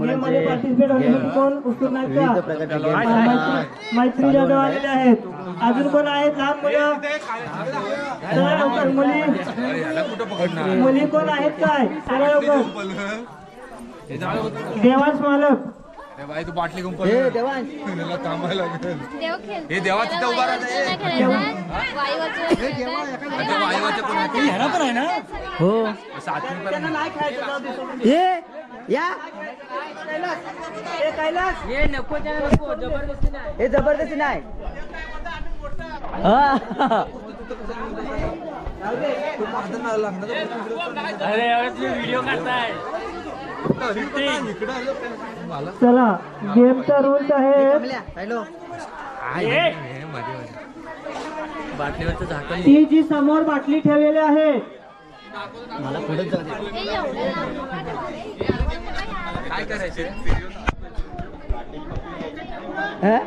Game मध्ये participate होण्यासाठी कोण उत्सुक नाहीत का? मैत्री जाधव आलेले आहेत. अजून कोण आहेत लहान मुलं? चला लवकर. मुली कोण आहेत काय? चला लवकर. देवांश मालक. तू बाटली देवांश थांबायला लागेल. हे देवा तिथं उभा राहत पण आहे ना. हो ये या कैलास नको जबरदस्ती नाही. हे जबरदस्ती नाही. अरे व्हिडिओ काढताय. चला गेमचा रूल्स आहे. बाटलीवरचं झाकण ती जी समोर बाटली ठेवलेली आहे मला पुढे जाऊ दे. काय करायचं?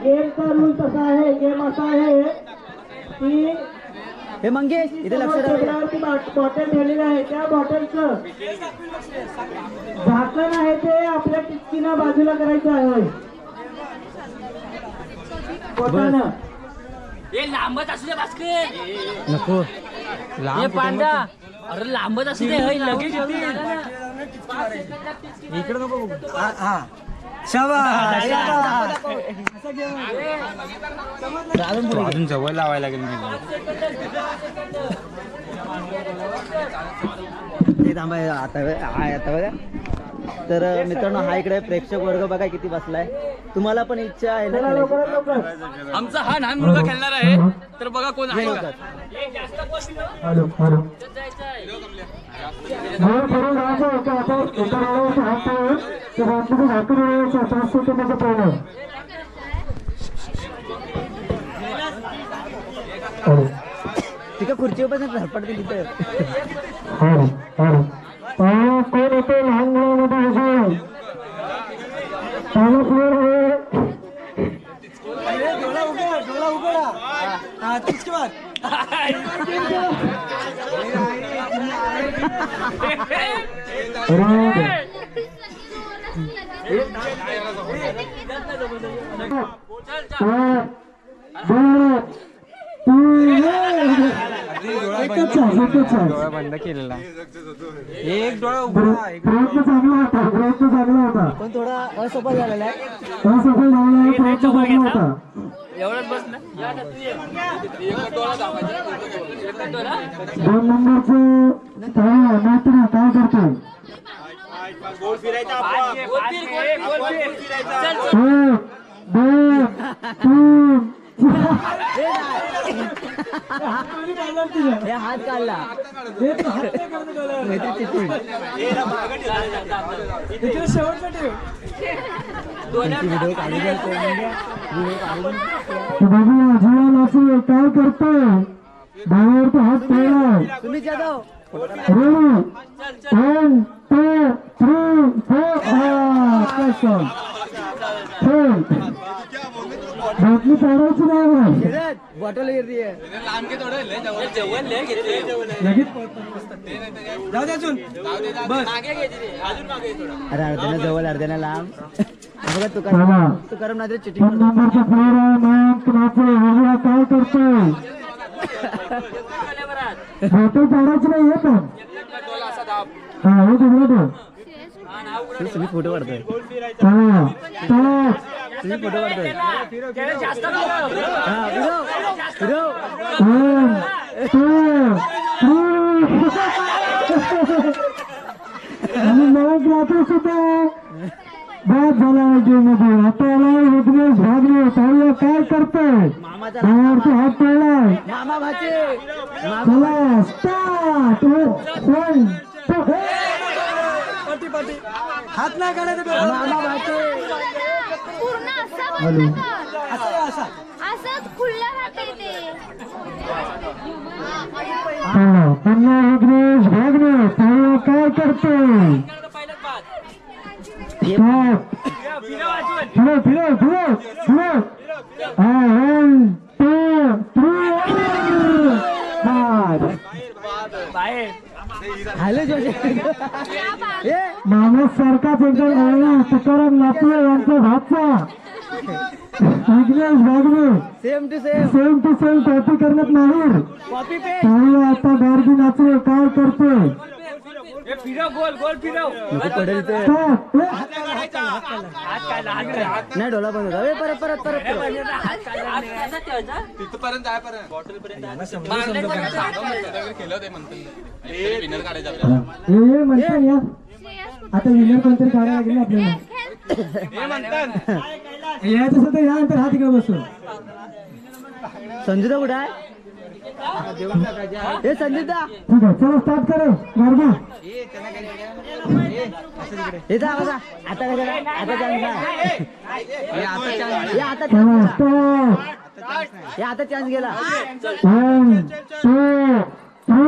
गेमचा रूल्स असा आहे. गेम असा आहे की हे मंगेश इथे लक्ष टेबलावरती बॉटल ठेवलेली आहे. त्या बॉटलचं झाकण आहे ते आपल्या टिचकीनं बाजूला करायचं आहे. बोटानं. हे लांबच असू दे बास्केट. नको हे पांडा. अरे लांबच असू दे. लगेच इकडे नको. अजून जवळ लावायला लागेल. आता बघा. तर मित्रांनो हा इकडे प्रेक्षक वर्ग बघा किती बसलाय. तुम्हाला पण इच्छा आहे ना? आमचा हा लहान मुलगा खेळणार आहे. तर बघा कोण आहे का? तिकडे खुर्चीवर पण झरपट दिली तर कोण येतो लहान मुलांमध्ये? डोळा बंद केलेला. एक डोळा उघडा. प्रयत्न चांगला होता. पण थोडा असफल झालेला आहे. एवढंच बस ना. 2 नंबरचं मैत्री काय करतो? गोल फिरायचा. 1 2 3 हे हात काढला. शेवटचा ठेव. व्हिडिओ काढू द्या. काय करतोय? भावावरती हात ठेवला. तुम्ही जाधव रेडी 1 2 3 4 बाटली काढायची नाही. बॉटल गिरती आहे. अरे अर्ध्याला जवळ अर्ध्याला लांब. बघा तुकाराम नाहीतर चिटिंग काय करतोय? बॉटल काढायची नाही आहे पण. तुम्ही फोटो काढतोय. तुम्ही फोटो काढतोय. बाद झाला गेममध्ये. आता विघ्नेश भागले. पाहूया काय करतोय. भावावरती हात ठेवलाय. मामा भाचे. चला स्टार्ट. 1 2 हात नाही काढायचं. मामा भाचे. पूर्ण असंच खुल्ला राहते ते. पुन्हा विघ्नेश भागले. पाहूया काय करतोय. फिरो 1 2 3 बाहेर हॅलो जोशी ए माणूस सारखाच एकदम तुकाराम नाचले यांचा भाचा Vighnesh Bagwe same to same copy करण्यात नाही कॉपी पे आता गार्गी नाचले काय करते नको पडेल ते नाही डोला बंद होता परत परत परत तिथपर्यंत जायपर्यंत केलं ते म्हणतो विनर काढायचं हे म्हणता या आता विनर कोणतरी काढायला लागेल ना आपल्याला यायचं सुद्धा या नंतर हात घेऊ बसून संजुदा कुठे आहे हे संजुदा ठीक आहे चला स्टार्ट करू गार्गी हे जा आता आता आता चान्स गेला 1 2 3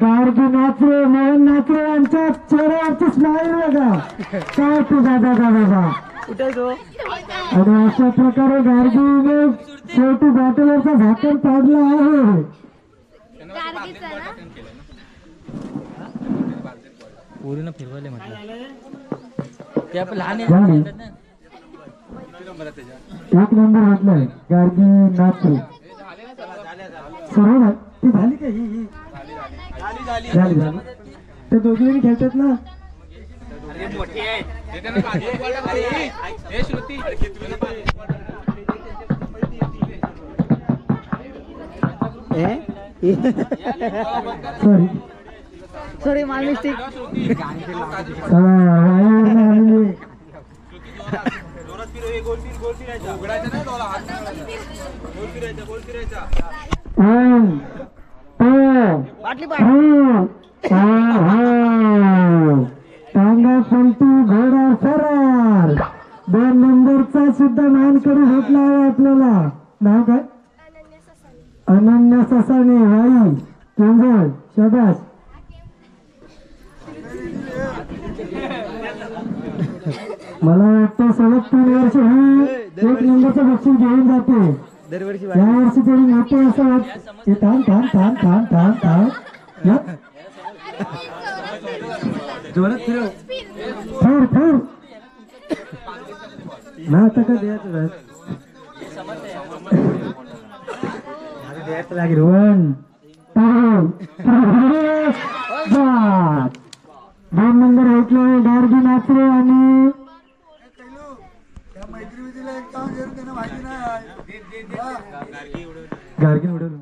गार्गी नाचरे मोहन नाचरे यांच्या चेहऱ्यावरची स्माईल बघा काय तू दादा बाबा कुठे तो आणि अशा प्रकारे गार्गीने शेवटी बॉटलवरचा झाकण पाडला आहे गार्गीचा ना पूर्ण फिरवले म्हटलं ते आपण लहान झाली. एक नंबर घेतलाय गार्गी नाचरे सर्व ती झाली का ही झाली ते दोघी खेळतात ना सॉरी सॉरी माय मिस्टेक टांगा पलटी घोडा फरार 2 नंबरचा सुद्धा मानकरी भेटला आहे आपल्याला नाव काय अनन्या ससाणे वाई केंजळ शाबास मला वाटतं सलग 3 वर्ष ही 1 नंबरचं बक्षीस घेऊन जाते दरवर्षी या वर्षी तरी मोठे असं थांब जोरात फिरव फिर ना आता का द्यायचं द्यायचं लागेल 1 2 नंबर ऐकले गार्गी नाचरे आणि गार्गी उडवलं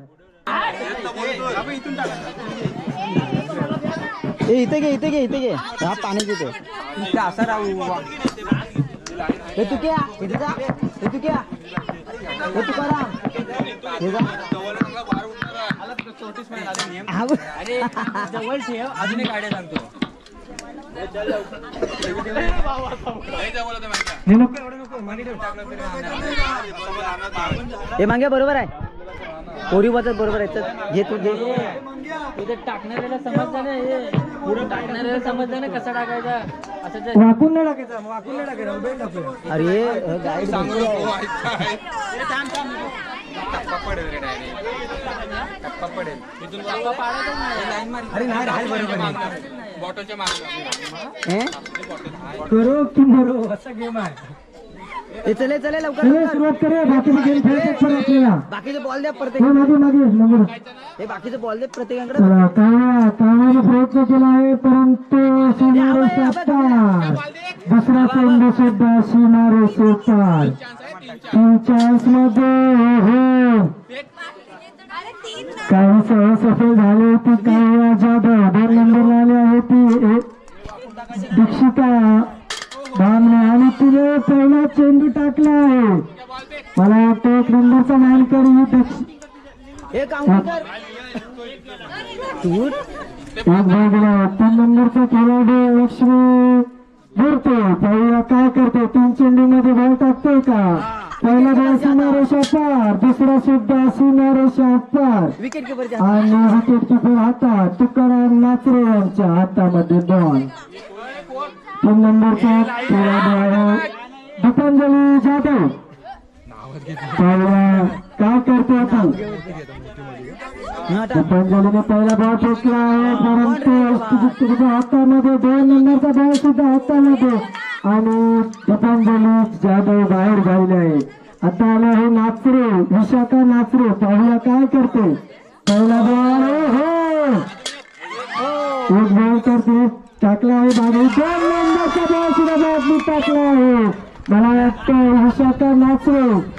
इथे घे हा पाणी घेते असा राहू हे तू क्या इथे जा हे तू क्या हे तू करा हे जा जवळ ठेव अजून एक आयडिया सांगतो हे मागे बरोबर आहे पोरी बचत बरोबर आहे घे तू घे इथे टाकणाऱ्याला समजलं ना हे पुढे टाकणाऱ्याला समजलं ना कसं टाकायचं असं ते वाकून नाही टाकायचं वाकून नाही टाकायचं उभे टाकायचं. अरे गाईड अरे नाही राहाय बरोबर बॉटलच्या करो की मरो असा गेम आहे हे चले लवकर चला सुरुवात करूया बाकीचे गेम खेळतात पण आपल्याला बाकीचे बॉल द्या प्रत्येक मागे नंबर हे बाकीचे बॉल द्या प्रत्येकाकडे चला कावळ्याने प्रयत्न केला आहे परंतु सीमारेष पार दुसरा चेंडू सुद्धा सीमारेष पार 3 चान्स मध्ये काही सफल झाली होती कावळा जाधव 2 नंबरला आली आहे ती दीक्षिता बामणे आणि तिने पहिला चेंडू टाकला आहे मला वाटतं 1 नंबरचा मानकरी हे काउंटर तूर एक बाजूला 3 नंबरचा खेळाडू लक्ष्मी भरतो पाहूया काय करते 3 चेंडू मध्ये बॉल टाकतोय का पहिला बॉल सीमारेषा पार दुसरा सुद्धा सीमारेषा पार विकेट कीपर आणि विकेट किपर हातात तुकाराम नाचरे यांच्या हातामध्ये बॉल 3 नंबरचा खेळाडू आहे दीपांजली जाधव पाहूया काय करते आपण पतंजलीने पहिला बॉल फेकला आहे परंतु तुझ्या हातामध्ये 2 नंबरचा बॉल सुद्धा हातामध्ये आणि पतंजली जाधव बाहेर झालेले आहे. आता आला हे नाचरे विशाखा नाचरे पाहूया काय करते. पहिला बॉल एक बॉल करते टाकला आहे बाजू 2 नंबरचा बॉल सुद्धा बाजू टाकला आहे. मला वाटतं विशाखा नाचरे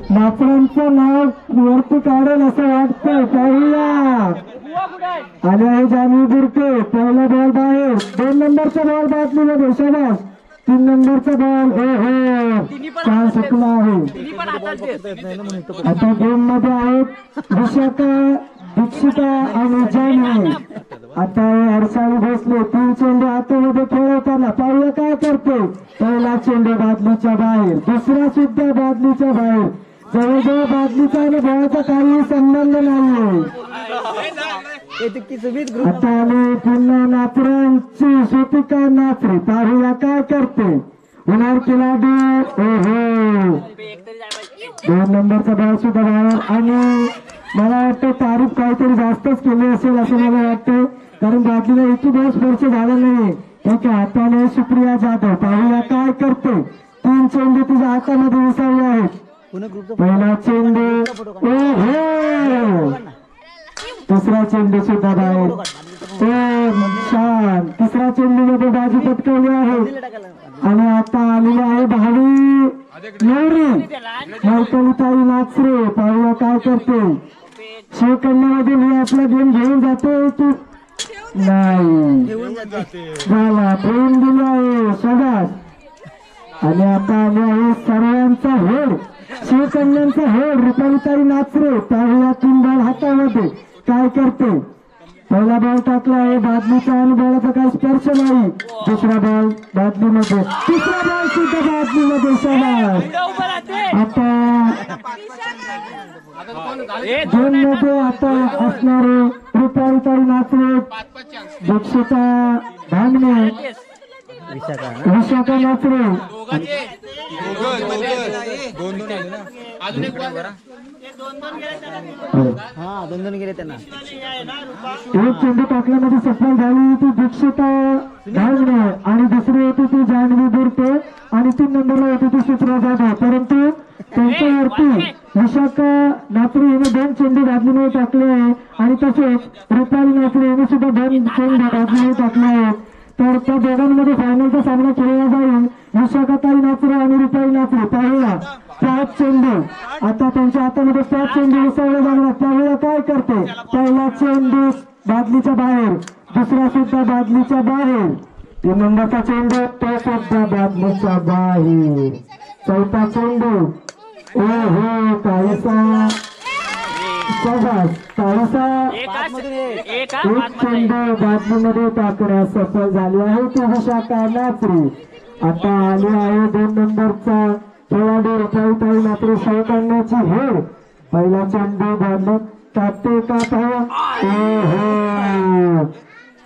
नाचऱ्यांचं नाव वरती काढेल असं वाटतं. पाहूया आले आहे जान्हवी बुरके पहिला बॉल बाहेर 2 नंबरचा बॉल बाटलीमध्ये शाबास 3 नंबरचा बॉल छान सुटला आहे. आता गेम मध्ये आहेत विशाखा दीक्षिता आणि जान्हवी. आता हर्षाली भोसले 3 चेंडू हातामध्ये खेळवताना पाहूया काय करते. पहिला चेंडू बादलीच्या बाहेर दुसरा सुद्धा बादलीच्या बाहेर जवळजवळ बादलीचा आणि बॉलचा काही संबंध नाही. आता आले पुन्हा नाचऱ्यांची श्रुतिका नाचरे पाहूया काय करते. होणार खिलाडी 2 नंबरचा बॉल सुद्धा बाहेर आणि मला वाटतं तारीफ काहीतरी जास्तच केली असेल असं मला वाटतं कारण बादलीला इतकी बॉल स्पर्श झाला नाही. ठीक आहे हाताने सुप्रिया जाधव पाहूया काय करते. 3 चेंडू तिच्या हातामध्ये विसावले आहेत. पहिला चेंडू दुसरा चेंडू सुद्धा बाहेर छान तिसरा चेंडू मध्ये बाजी पटकवली आहे आणि आता आलेली आहे भावी नवरी मैत्रिताई नाचरे पाहूया काय करते. शिवकन्यामध्ये मी आपला गेम घेऊन जाते की नाही झाला ट्रेन दिली आहे शाबास. आणि आता आले आहे सर्वांचा हेड शिवकन्यांचा हेड रुपालीताई नाचरे पाहूया 3 बॉल हातामध्ये काय करते. पहिला बॉल टाकला आहे बादलीचा आणि बॉलाचा काही स्पर्श नाही. दुसरा बॉल बादलीमध्ये तिसरा बॉल सुद्धा बादलीमध्ये शाबास. आता 2 मध्ये आता असणारे रुपालीताई नाचरे दीक्षिता भांगणे विशाखा नाचरे हा 2 गेले त्यांना. एक चेंडू टाकल्यामध्ये सफल झाली ती दीक्षिता भांगणे आणि दुसरी होती ती जान्हवी बुरके आणि 3 नंबरला होती ती सुप्रिया जाधव परंतु त्यांच्यावरती विशाखा नाचरे हिने 2 चेंडू बादलीमध्ये टाकले आहे आणि तसेच रुपाली नाचरे हिने सुद्धा 2 चेंडू बादलीमध्ये टाकले आहेत. तर त्या दोघांमध्ये फायनलचा सामना खेळला जाईल विशाखाताई नाचरे आणि रुपाली नाचरे. पाहूया 5 चेंडू आता त्यांच्या हातामध्ये 5 चेंडू विसरले जाणार. पाहूया काय करते. पहिला चेंडू बादलीच्या बाहेर दुसरा सुद्धा बादलीच्या बाहेर 3 नंबरचा चेंडू तो सुद्धा बादलीच्या बाहेर. चौथा चेंडू काहीसा शाबास काहीसा एक चेंडू बादलीमध्ये टाकण्यास सफल झाली आहे ती विशाखा नाचरे. आता आली आहे 2 नंबरचा खेळाडू रुपालीताई नाचरे शिवकन्याची हेड. पहिला चेंडू बादलीत टाकते का पाहूया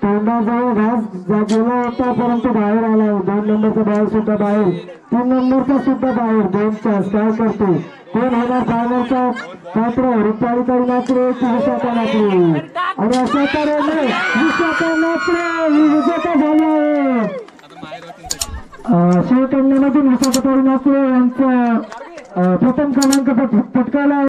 तोंडाजवळ घास गेला होता परंतु बाहेर आला. 2 नंबरचा बॉल सुद्धा बाहेर 3 नंबरचा सुद्धा बाहेर 2 चान्स काय करते. कोण होणार फायनलचा पात्र रुपालीताई नाचरे की विशाखा नाचरे आणि अशा तऱ्हेने विशाखा नाचरे ही विजेता झाली आहे. शिवकन्यामधून विशाखाताई नाचरे यांचा प्रथम क्रमांक पटकावला.